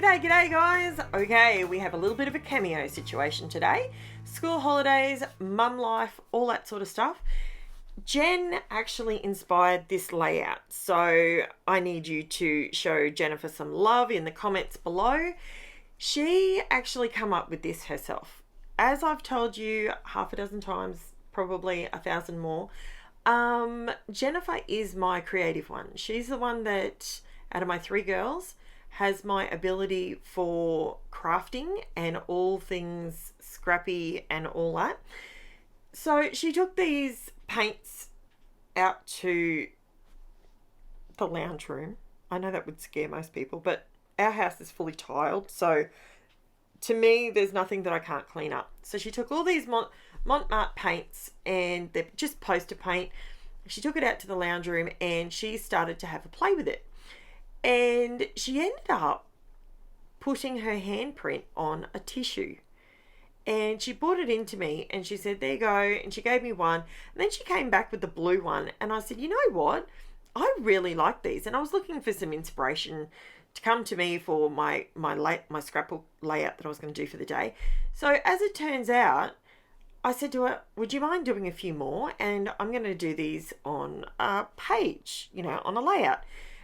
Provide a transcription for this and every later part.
G'day guys. Okay, we have a little bit of a cameo situation today. School holidays, mum life, all that sort of stuff. Jen actually inspired this layout, so I need you to show Jennifer some love in the comments below. She actually come up with this herself. As I've told you half a dozen times, probably 1,000 more, Jennifer is my creative one. She's the one that, out of my 3 girls, has my ability for crafting and all things scrappy and all that. So she took these paints out to the lounge room. I know that would scare most people, but our house is fully tiled, so to me there's nothing that I can't clean up. So she took all these MARTE paints, and they're just poster paint. She took it out to the lounge room and she started to have a play with it. And she ended up putting her handprint on a tissue. And she brought it into me and she said, there you go. And she gave me one. And then she came back with the blue one. And I said, you know what? I really like these. And I was looking for some inspiration to come to me for my scrapbook layout that I was going to do for the day. So as it turns out, I said to her, would you mind doing a few more? And I'm going to do these on a page, on a layout.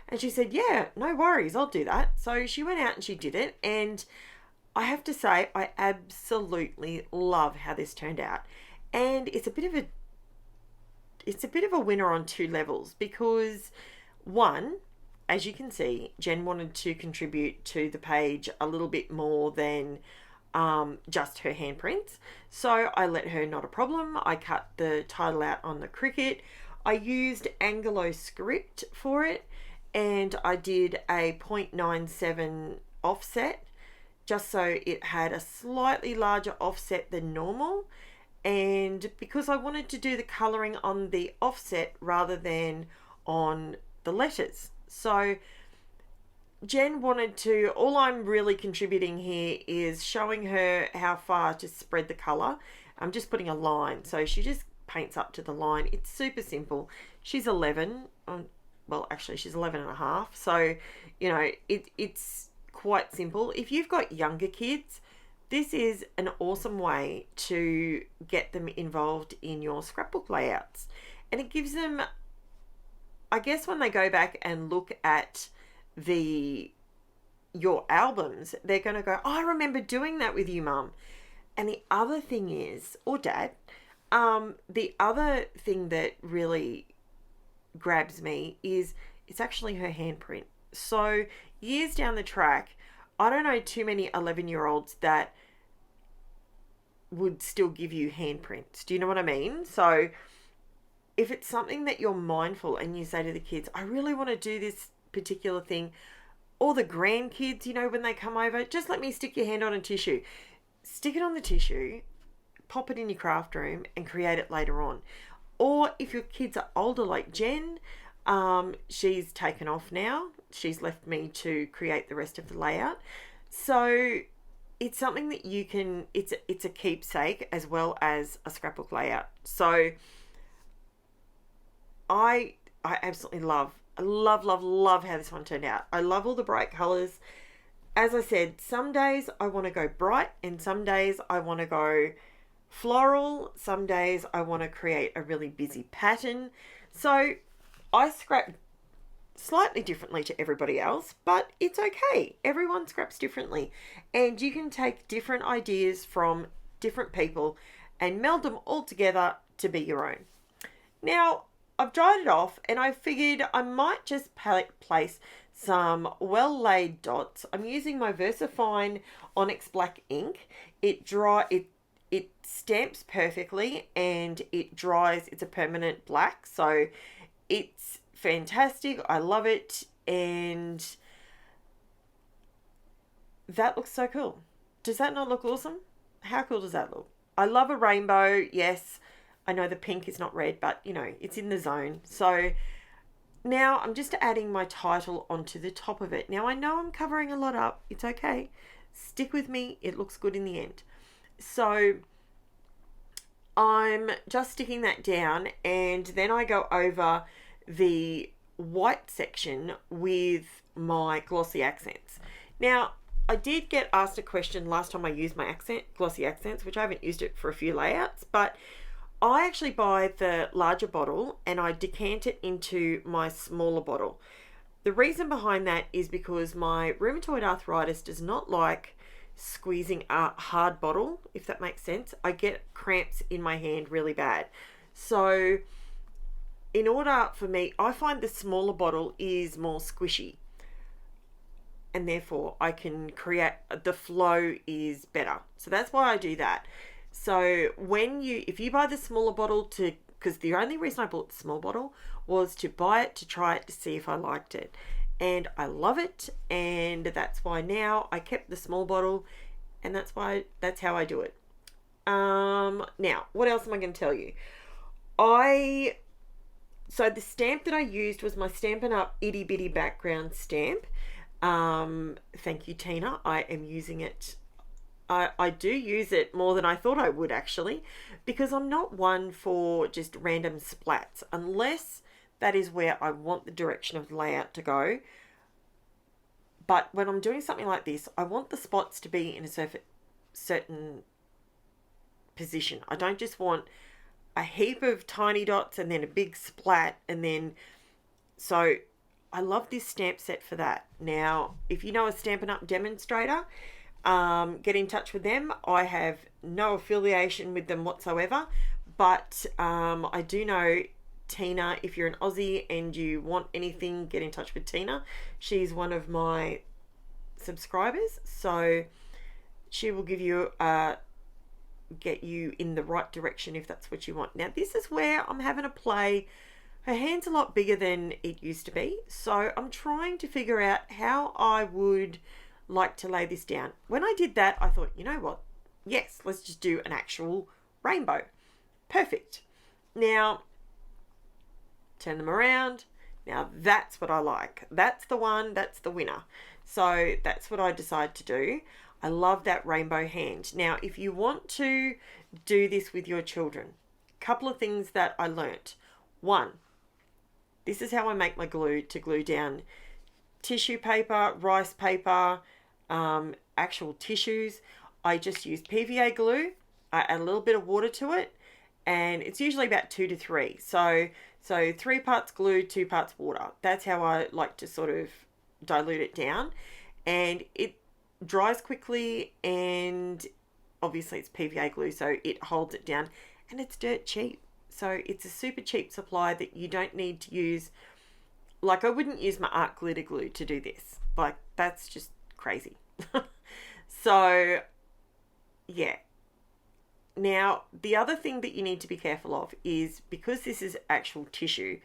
And she said, yeah, no worries, I'll do that. So she went out and she did it. And I have to say, I absolutely love how this turned out. And it's a bit of a winner on 2 levels, because one, as you can see, Jen wanted to contribute to the page a little bit more than just her handprints. So I let her, not a problem. I cut the title out on the CRICUT. I used Anglo script for it. And I did a 0.97 offset, just so it had a slightly larger offset than normal. And because I wanted to do the colouring on the offset rather than on the letters. So Jen wanted to, all I'm really contributing here is showing her how far to spread the colour. I'm just putting a line. So she just paints up to the line. It's super simple. She's 11. Well, actually, she's 11 and a half. So, it's quite simple. If you've got younger kids, this is an awesome way to get them involved in your scrapbook layouts. And it gives them, I guess, when they go back and look at your albums, they're going to go, oh, I remember doing that with you, Mum. And the other thing is, or Dad, the other thing that really grabs me is it's actually her handprint. So years down the track, I don't know too many 11-year-olds that would still give you handprints. Do you know what I mean? So if it's something that you're mindful and you say to the kids, I really want to do this particular thing, or the grandkids, when they come over, just let me stick your hand on a tissue. Stick it on the tissue, pop it in your craft room and create it later on. Or if your kids are older like Jen, she's taken off now. She's left me to create the rest of the layout. So it's something that you can, it's a keepsake as well as a scrapbook layout. So I absolutely love how this one turned out. I love all the bright colours. As I said, some days I want to go bright and some days I want to go floral. Some days I want to create a really busy pattern. So I scrap slightly differently to everybody else, but it's okay. Everyone scraps differently, and you can take different ideas from different people and meld them all together to be your own. Now, I've dried it off and I figured I might just place some well-laid dots. I'm using my VERSAFINE ONYX black ink. It stamps perfectly and it dries. It's a permanent black, so it's fantastic. I love it, and that looks so cool. Does that not look awesome? How cool does that look? I love a rainbow. Yes, I know the pink is not red, but it's in the zone. So now I'm just adding my title onto the top of it. Now I know I'm covering a lot up. It's okay. Stick with me. It looks good in the end. So I'm just sticking that down, and then I go over the white section with my glossy accents. Now, I did get asked a question last time I used my glossy accents, which I haven't used it for a few layouts, but I actually buy the larger bottle and I decant it into my smaller bottle. The reason behind that is because my rheumatoid arthritis does not like squeezing a hard bottle, if that makes sense. I get cramps in my hand really bad. So in order for me, I find the smaller bottle is more squishy, and therefore I can create, the flow is better. So that's why I do that. So if you buy the smaller bottle because the only reason I bought the small bottle was to buy it, to try it, to see if I liked it. And I love it, and that's why now I kept the small bottle, and that's how I do it. Now, what else am I going to tell you? So the stamp that I used was my Stampin' Up! Itty Bitty background stamp. Thank you, Tina. I am using it. I do use it more than I thought I would, actually, because I'm not one for just random splats, unless that is where I want the direction of the layout to go. But when I'm doing something like this, I want the spots to be in a certain position. I don't just want a heap of tiny dots and then a big splat, and then, so I love this stamp set for that. Now, if you know a Stampin' Up! Demonstrator, get in touch with them. I have no affiliation with them whatsoever, but I do know Tina. If you're an Aussie and you want anything, get in touch with Tina. She's one of my subscribers, so she will give you get you in the right direction if that's what you want. Now, this is where I'm having a play. Her hand's a lot bigger than it used to be, so I'm trying to figure out how I would like to lay this down. When I did that, I thought, you know what? Yes, let's just do an actual rainbow. Perfect. Now, turn them around. Now, that's what I like. That's the one, that's the winner. So that's what I decide to do. I love that rainbow hand. Now, if you want to do this with your children, a couple of things that I learnt. One, this is how I make my glue to glue down tissue paper, rice paper, actual tissues. I just use PVA glue. I add a little bit of water to it, and it's usually about 2 to 3. So 3 parts glue, 2 parts water. That's how I like to sort of dilute it down, and it dries quickly, and obviously it's PVA glue, so it holds it down, and it's dirt cheap. So it's a super cheap supply that you don't need to use. Like, I wouldn't use my art glitter glue to do this. Like, that's just crazy. So yeah. Now, the other thing that you need to be careful of is, because this is actual tissue,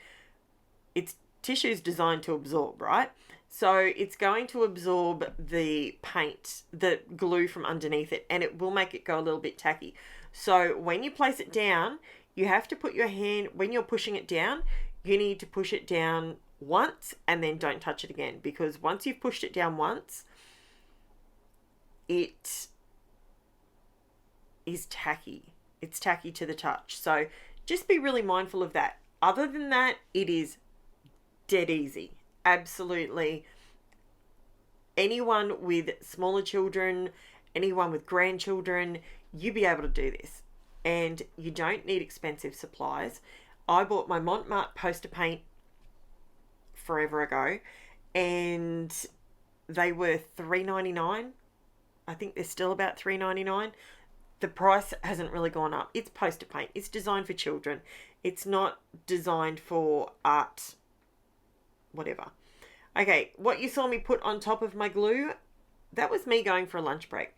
tissue is designed to absorb, right? So it's going to absorb the paint, the glue from underneath it, and it will make it go a little bit tacky. So when you place it down, you have to put your hand, when you're pushing it down, you need to push it down once and then don't touch it again, because once you've pushed it down once, it is tacky. It's tacky to the touch. So just be really mindful of that. Other than that, it is dead easy. Absolutely. Anyone with smaller children, anyone with grandchildren, you'll be able to do this. And you don't need expensive supplies. I bought my MONT poster paint forever ago, and they were $3.99. I think they're still about $3.99. The price hasn't really gone up. It's poster paint. It's designed for children. It's not designed for art, whatever. Okay, what you saw me put on top of my glue, that was me going for a lunch break.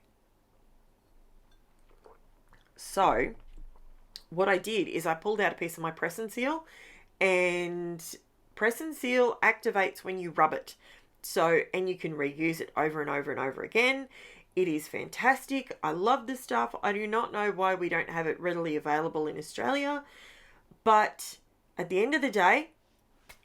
So what I did is I pulled out a piece of my press and seal, and press and seal activates when you rub it. So, and you can reuse it over and over and over again. It is fantastic. I love this stuff. I do not know why we don't have it readily available in Australia, but at the end of the day,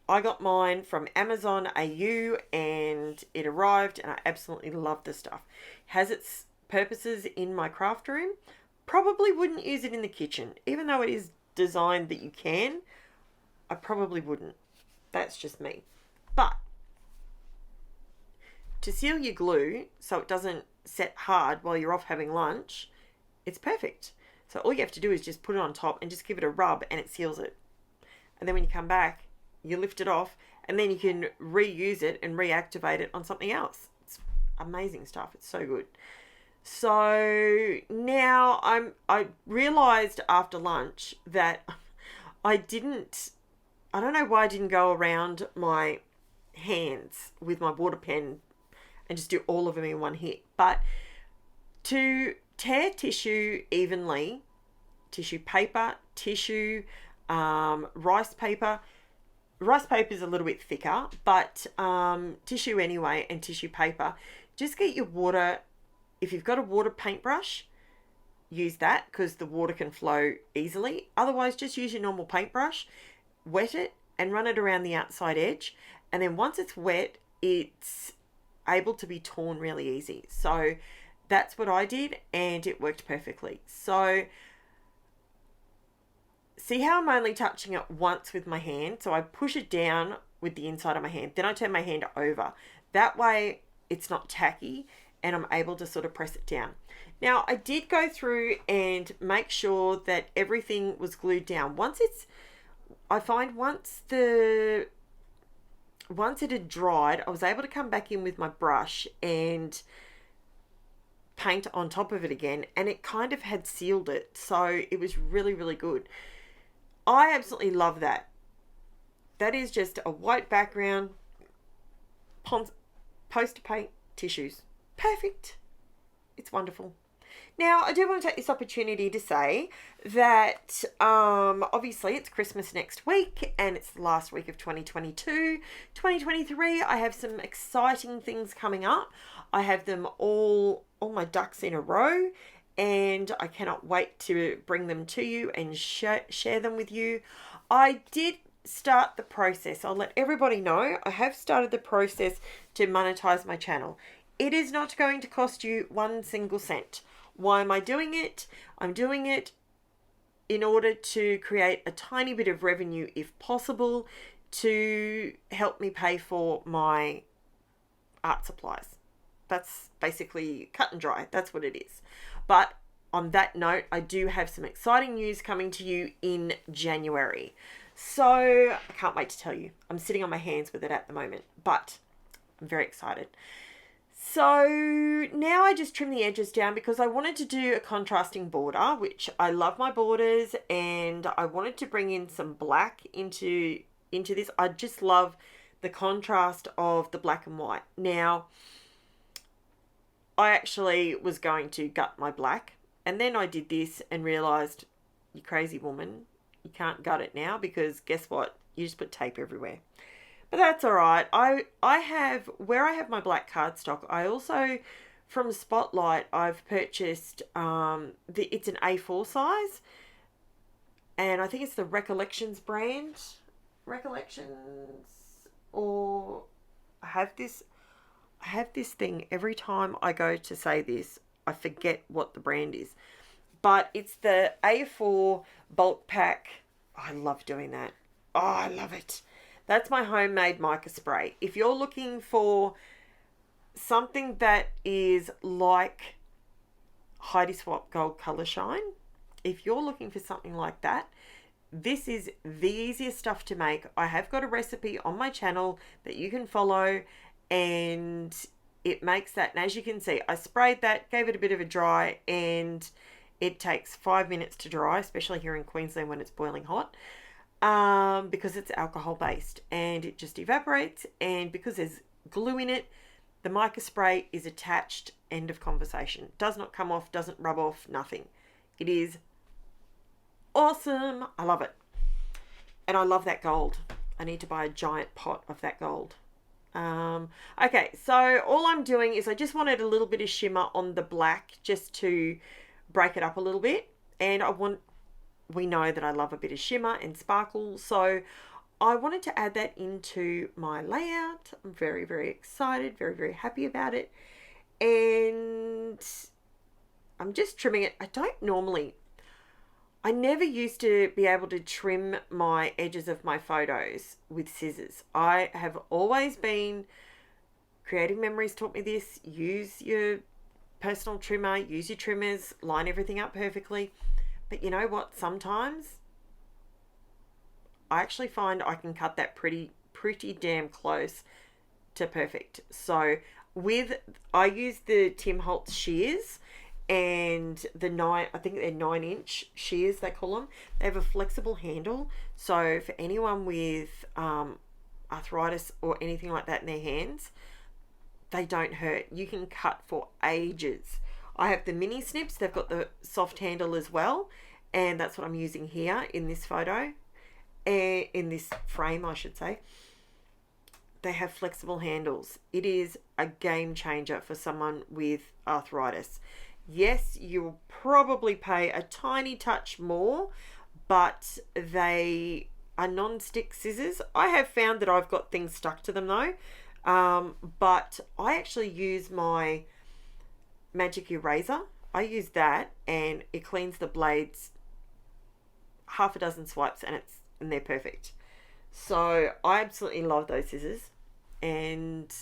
I got mine from Amazon AU and it arrived, and I absolutely love the stuff. Has its purposes in my craft room. Probably wouldn't use it in the kitchen. Even though it is designed that you can, I probably wouldn't. That's just me. But to seal your glue so it doesn't set hard while you're off having lunch, it's perfect. So all you have to do is just put it on top and just give it a rub and it seals it. And then when you come back, you lift it off and then you can reuse it and reactivate it on something else. It's amazing stuff. It's so good. So now I realized after lunch that I don't know why I didn't go around my hands with my water pen and just do all of them in one hit. But to tear tissue evenly, tissue paper, tissue, rice paper is a little bit thicker, but tissue anyway, and tissue paper, just get your water. If you've got a water paintbrush, use that because the water can flow easily. Otherwise, just use your normal paintbrush, wet it and run it around the outside edge. And then once it's wet, it's able to be torn really easy. So that's what I did and it worked perfectly. So see how I'm only touching it once with my hand? So I push it down with the inside of my hand. Then I turn my hand over. That way it's not tacky and I'm able to sort of press it down. Now I did go through and make sure that everything was glued down. Once it had dried, I was able to come back in with my brush and paint on top of it again, and it kind of had sealed it. So it was really, really good. I absolutely love that. That is just a white background, poster paint, tissues. Perfect. It's wonderful. Now, I do want to take this opportunity to say that obviously it's Christmas next week and it's the last week of 2022. 2023, I have some exciting things coming up. I have them all my ducks in a row, and I cannot wait to bring them to you and share them with you. I did start the process. I'll let everybody know I have started the process to monetize my channel. It is not going to cost you 1 single cent. Why am I doing it? I'm doing it in order to create a tiny bit of revenue, if possible, to help me pay for my art supplies. That's basically cut and dry. That's what it is. But on that note, I do have some exciting news coming to you in January. So I can't wait to tell you. I'm sitting on my hands with it at the moment, but I'm very excited. So now I just trim the edges down because I wanted to do a contrasting border, which I love my borders, and I wanted to bring in some black into this. I just love the contrast of the black and white. Now, I actually was going to gut my black, and then I did this and realized, you crazy woman, you can't gut it now because guess what? You just put tape everywhere. But that's all right. I have, where I have my black cardstock, I also, from Spotlight, I've purchased, it's an A4 size, and I think it's the Recollections brand. Recollections, or I have this thing every time I go to say this, I forget what the brand is. But it's the A4 bulk pack. I love doing that. Oh, I love it. That's my homemade mica spray. If you're looking for something that is like Heidi Swap Gold Color Shine, if you're looking for something like that, this is the easiest stuff to make. I have got a recipe on my channel that you can follow, and it makes that. And as you can see, I sprayed that, gave it a bit of a dry, and it takes 5 minutes to dry, especially here in Queensland when it's boiling hot. Because it's alcohol based and it just evaporates, and because there's glue in it, the mica spray is attached, end of conversation. Does not come off, doesn't rub off, nothing. It is awesome. I love it. And I love that gold. I need to buy a giant pot of that gold. Okay, so all I'm doing is I just wanted a little bit of shimmer on the black just to break it up a little bit, and we know that I love a bit of shimmer and sparkle, so I wanted to add that into my layout. I'm very, very excited, very, very happy about it. And I'm just trimming it. I never used to be able to trim my edges of my photos with scissors. I have always been Creative Memories taught me this. Use your personal trimmer, use your trimmers, line everything up perfectly. But you know what? Sometimes I actually find I can cut that pretty damn close to perfect. So I use the Tim Holtz shears, and I think they're 9-inch shears, they call them. They have a flexible handle, so for anyone with arthritis or anything like that in their hands, they don't hurt. You can cut for ages. I have the mini snips. They've got the soft handle as well, and that's what I'm using here in this photo, in this frame, I should say. They have flexible handles. It is a game changer for someone with arthritis. Yes, you'll probably pay a tiny touch more, but they are non-stick scissors. I have found that I've got things stuck to them though, but I actually use my magic eraser. I use that, and it cleans the blades half a dozen swipes, and they're perfect. So I absolutely love those scissors. And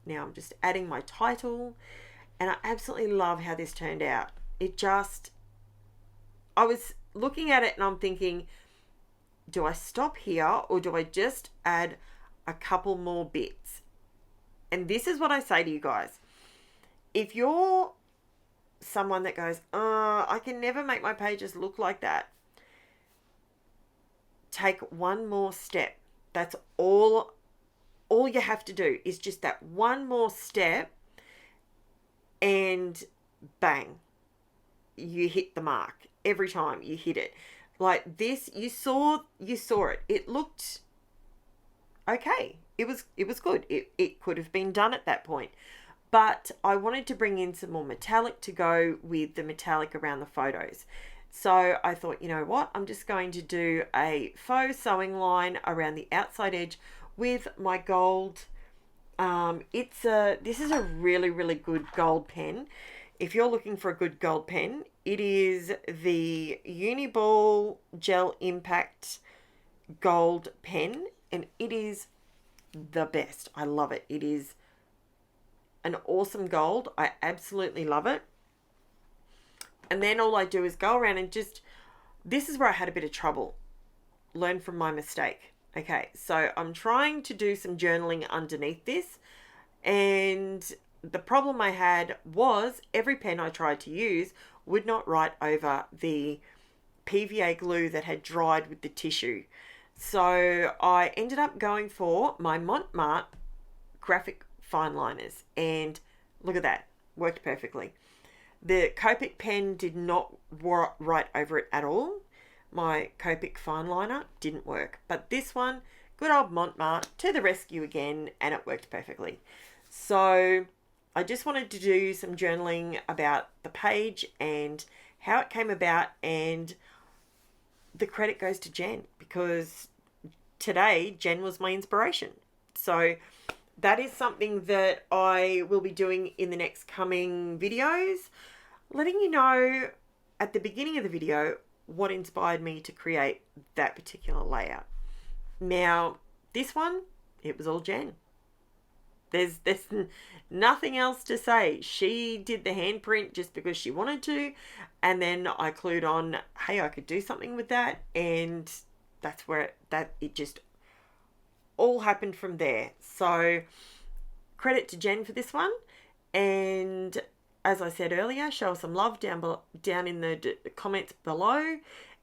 now I'm just adding my title, and I absolutely love how this turned out. I was looking at it and I'm thinking, do I stop here or do I just add a couple more bits? And this is what I say to you guys. If you're someone that goes, I can never make my pages look like that, take one more step. That's all you have to do is just that one more step, and bang, you hit the mark. Every time you hit it like this, you saw it. It looked okay. It was good. It could have been done at that point, but I wanted to bring in some more metallic to go with the metallic around the photos. So I thought, you know what, I'm just going to do a faux sewing line around the outside edge with my gold. This is a really, really good gold pen. If you're looking for a good gold pen, it is the Uniball Gel Impact Gold pen, and it is the best. I love it. It is an awesome gold. I absolutely love it. And then all I do is go around and this is where I had a bit of trouble. Learn from my mistake. Okay, so I'm trying to do some journaling underneath this, and the problem I had was every pen I tried to use would not write over the PVA glue that had dried with the tissue. So I ended up going for my MARTE graphic fine liners, and look at that, worked perfectly. The Copic pen did not write over it at all. My Copic fine liner didn't work, but this one, good old MARTE to the rescue again, and it worked perfectly. So I just wanted to do some journaling about the page and how it came about, and the credit goes to Jen, because today Jen was my inspiration. So that is something that I will be doing in the next coming videos, letting you know at the beginning of the video what inspired me to create that particular layout. Now, this one, it was all Jen. There's nothing else to say. She did the handprint just because she wanted to, and then I clued on, hey, I could do something with that, and that's where it just all happened from there. So credit to Jen for this one, and as I said earlier, show us some love down in the comments below,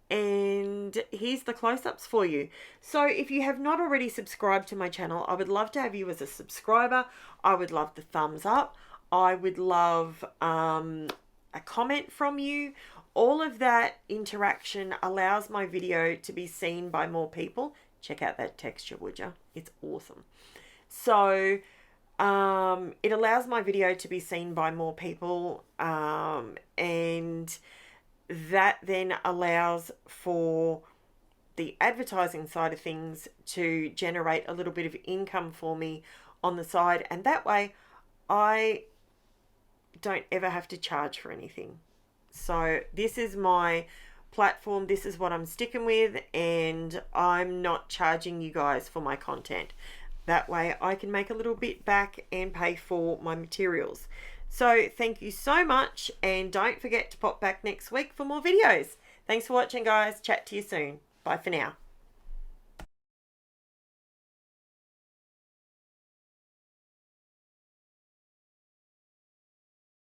and here's the close-ups for you. So if you have not already subscribed to my channel, I would love to have you as a subscriber. I would love the thumbs up. I would love a comment from you. All of that interaction allows my video to be seen by more people. Check out that texture, would you? It's awesome. So it allows my video to be seen by more people, and that then allows for the advertising side of things to generate a little bit of income for me on the side, and that way I don't ever have to charge for anything. So this is my platform, this is what I'm sticking with, and I'm not charging you guys for my content. That way I can make a little bit back and pay for my materials. So thank you so much, and don't forget to pop back next week for more videos. Thanks for watching, guys. Chat to you soon. Bye for now.